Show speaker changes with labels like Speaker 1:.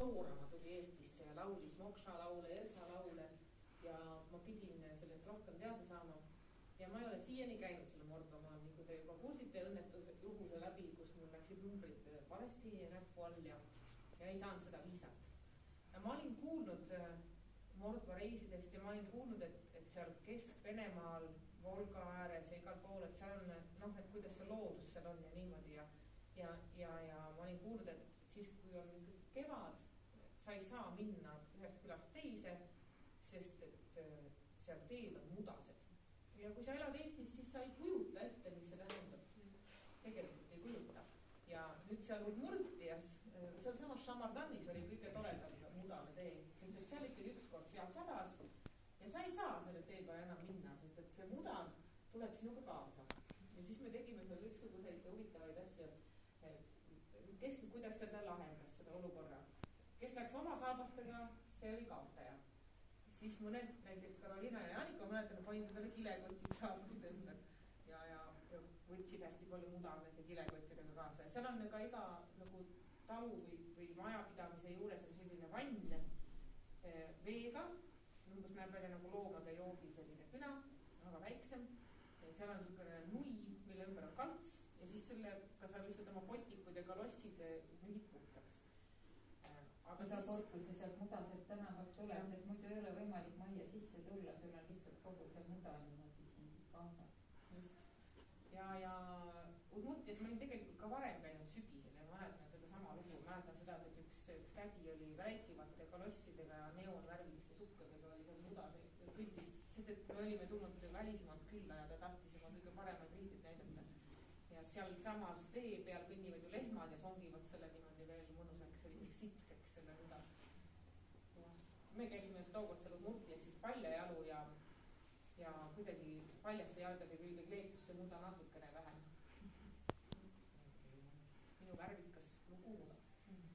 Speaker 1: Toorama tuli Eestisse ja laulis Moksha laule, Ersa laule ja ma pidin sellest rohkem teada saama. Ja ma ei ole siiani käinud selle Mordvamaal, nagu te juba kuulsite õnnetuse juhuse läbi, kus mul läksid numbrid valesti näppu all ja ei saanud seda viisat. Ja ma olin kuulnud Mordva reisidest ja ma olin kuulnud, et seal Kesk-Venemaal, Volga ääres ja igal pool, et seal on, et kuidas see loodus seal on ja niimoodi ja ma olin kuulnud, et siis kui on kevad, sa ei saa minna ühest külast teise, sest et seal teed on mudased. Ja kui sa elad Eestis, siis sa ei kujuta ette, mis see tähendab. Tegelikult ei kujuta. Ja nüüd seal Udmurtias, seal samas Šamardanis oli kõige toredam mudane tee, sest et seal ikkagi ükskord seal sadas ja sa ei saa selle tee peale enam minna, sest et see mudan tuleb sinuga kaasa. Ja siis me tegime seal kõiksuguseid huvitavaid asju. Kuidas seda lahendas, seda olukorra. Kes läks oma saabastega, see oli kaotaja. Siis mõned, näiteks Karoliina ja Janika, mäletan, hoidnud talle kilekotid saabast ümber ja võtsid hästi palju muda nende kilekottidega kaasa. Ja seal on ka iga nagu talu või majapidamise juures on selline vann veega, umbes näeb välja nagu loomade joogi selline küna, väga väiksem. Ja seal on selline nui, mille ümber on kalts ja siis sellega sa lihtsalt oma potikud ja kalossid nühid puhtaks.
Speaker 2: Aga sa kord, kui sa sealt mudaselt tänavalt tuleb, sest muidu ei ole võimalik majja sisse tulla, sul on lihtsalt kogu see muda niimoodi siin kaasas.
Speaker 1: Just. Ja Udmurtias ma olin tegelikult ka varem käinud sügisel ja ma mäletan seda sama lugu. Mäletan seda, et üks tädi oli rääkivate kalossidega ja neonvärviliste sukkadega oli seal muda kõitis, sest et me olime tulnud välismaalt külla ja ta tahtis oma kõige paremaid riidid näidata. Ja seal samas tee peal kõnnivad ju lehmad ja songivad selle niimoodi veel mõnusaks sitkeks selle muda. Me käisime tookord seal Udmurtias siis paljajalu ja kuidagi paljaste jalgade külge kleepus see muda natukene vähem.